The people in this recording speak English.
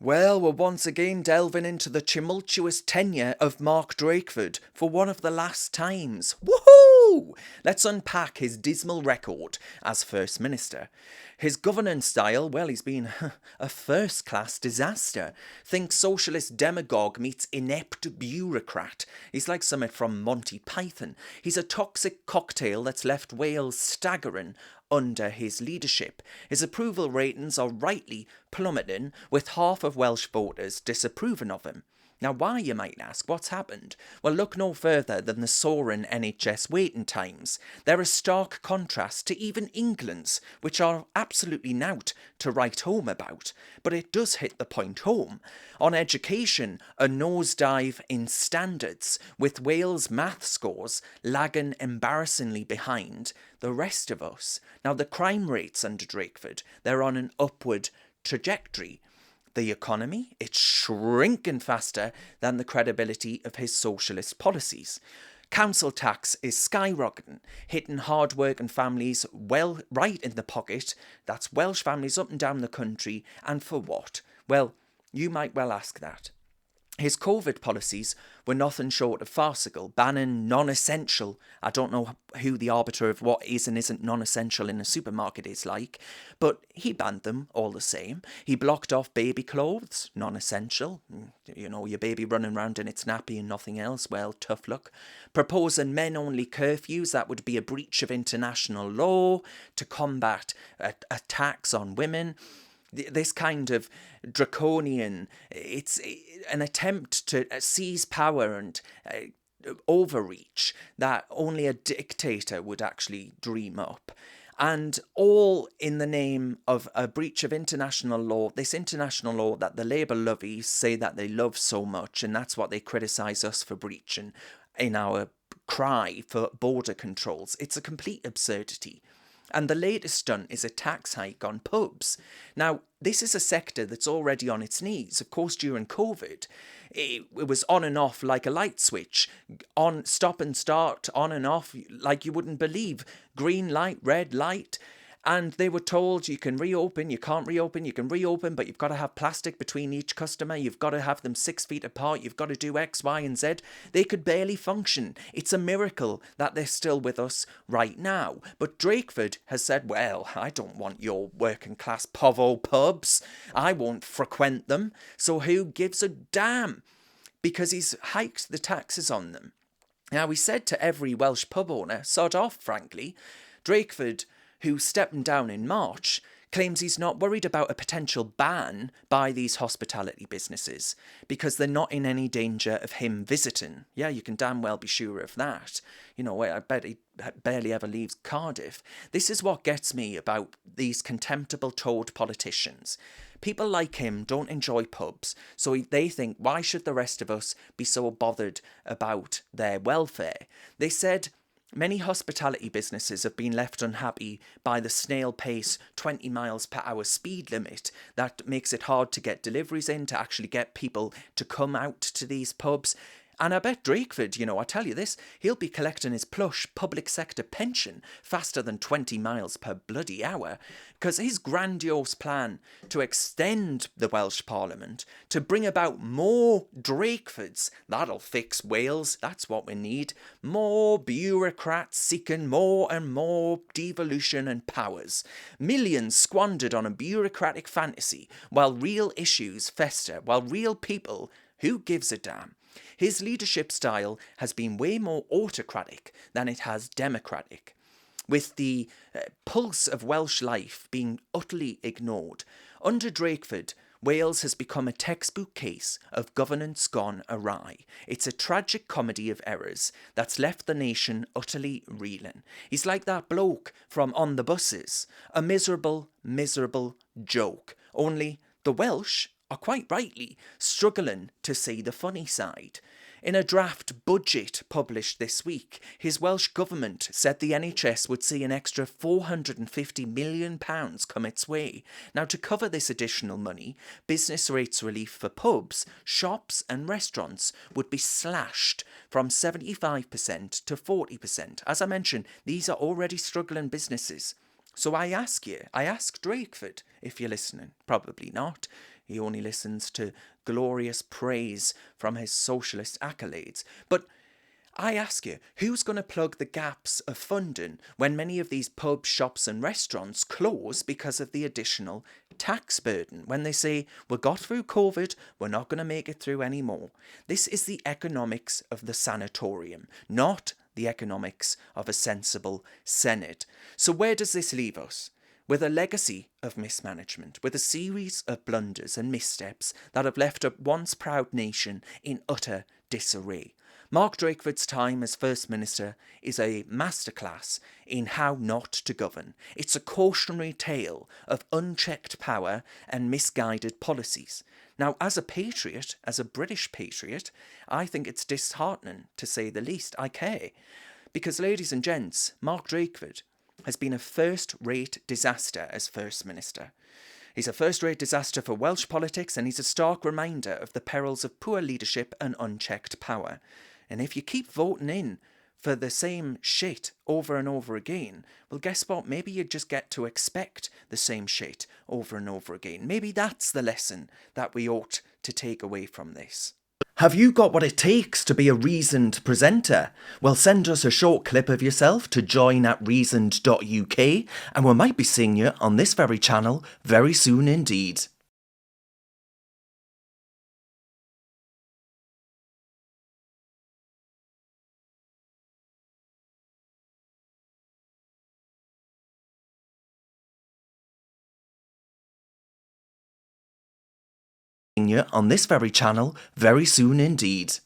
Well, we're once again delving into the tumultuous tenure of Mark Drakeford for one of the last times. Woohoo! Let's unpack his dismal record as First Minister. His governance style, well, he's been a first class disaster. Think socialist demagogue meets inept bureaucrat. He's like something from Monty Python. He's a toxic cocktail that's left Wales staggering under his leadership. His approval ratings are rightly plummeting, with half of Welsh voters disapproving of him. Now, why, you might ask? What's happened? Well, look no further than the soaring NHS waiting times. They're a stark contrast to even England's, which are absolutely nought to write home about. But it does hit the point home. On education, a nosedive in standards, with Wales' math scores lagging embarrassingly behind the rest of us. Now, the crime rates under Drakeford, they're on an upward trajectory. The economy, it's shrinking faster than the credibility of his socialist policies. Council tax is skyrocketing, hitting hard-working families well right in the pocket. That's Welsh families up and down the country. And for what? Well, you might well ask that. His COVID policies were nothing short of farcical, banning non-essential. I don't know who the arbiter of what is and isn't non-essential in a supermarket is like, but he banned them all the same. He blocked off baby clothes, non-essential. You know, your baby running around in its nappy and nothing else, well, tough luck. Proposing men-only curfews, that would be a breach of international law to combat attacks on women. This kind of draconian, it's an attempt to seize power and overreach that only a dictator would actually dream up. And all in the name of a breach of international law, this international law that the Labour lovies say that they love so much, and that's what they criticise us for breaching in our cry for border controls. It's a complete absurdity. And the latest stunt is a tax hike on pubs. Now, this is a sector that's already on its knees. Of course, during COVID, it was on and off like a light switch. On, stop and start, on and off, like you wouldn't believe. Green light, red light. And they were told you can reopen, you can't reopen, you can reopen, but you've got to have plastic between each customer, you've got to have them 6 feet apart, you've got to do X, Y, and Z. They could barely function. It's a miracle that they're still with us right now. But Drakeford has said, well, I don't want your working class povo pubs. I won't frequent them. So who gives a damn? Because he's hiked the taxes on them. Now, he said to every Welsh pub owner, sod off, frankly. Drakeford, who's stepping down in March, claims he's not worried about a potential ban by these hospitality businesses because they're not in any danger of him visiting. Yeah, you can damn well be sure of that. You know, I bet he barely ever leaves Cardiff. This is what gets me about these contemptible toad politicians. People like him don't enjoy pubs, so they think, why should the rest of us be so bothered about their welfare? They said, many hospitality businesses have been left unhappy by the snail pace 20 miles per hour speed limit that makes it hard to get deliveries in, to actually get people to come out to these pubs. And I bet Drakeford, you know, I tell you this, he'll be collecting his plush public sector pension faster than 20 miles per bloody hour, because his grandiose plan to extend the Welsh Parliament, to bring about more Drakefords, that'll fix Wales, that's what we need. More bureaucrats seeking more and more devolution and powers. Millions squandered on a bureaucratic fantasy, while real issues fester, while real people, who gives a damn? His leadership style has been way more autocratic than it has democratic, with the pulse of Welsh life being utterly ignored. Under Drakeford, Wales has become a textbook case of governance gone awry. It's a tragic comedy of errors that's left the nation utterly reeling. He's like that bloke from On the Buses, a miserable, miserable joke. Only the Welsh are quite rightly struggling to see the funny side. In a draft budget published this week, his Welsh government said the NHS would see an extra £450 million come its way. Now, to cover this additional money, business rates relief for pubs, shops and restaurants would be slashed from 75% to 40%. As I mentioned, these are already struggling businesses. So I ask Drakeford, if you're listening, probably not. He only listens to glorious praise from his socialist accolades. But I ask you, who's going to plug the gaps of funding when many of these pubs, shops, and restaurants close because of the additional tax burden? When they say, we got through COVID, we're not going to make it through anymore. This is the economics of the sanatorium, not the economics of a sensible Senate. So, where does this leave us? With a legacy of mismanagement, with a series of blunders and missteps that have left a once proud nation in utter disarray. Mark Drakeford's time as First Minister is a masterclass in how not to govern. It's a cautionary tale of unchecked power and misguided policies. Now, as a patriot, as a British patriot, I think it's disheartening, to say the least. I care. Because, ladies and gents, Mark Drakeford has been a first-rate disaster as First Minister. He's a first-rate disaster for Welsh politics, and he's a stark reminder of the perils of poor leadership and unchecked power. And if you keep voting in for the same shit over and over again, well, guess what? Maybe you just get to expect the same shit over and over again. Maybe that's the lesson that we ought to take away from this. Have you got what it takes to be a reasoned presenter? Well, send us a short clip of yourself to join@reasoned.uk, and we might be seeing you on this very channel very soon indeed. You on this very channel very soon indeed.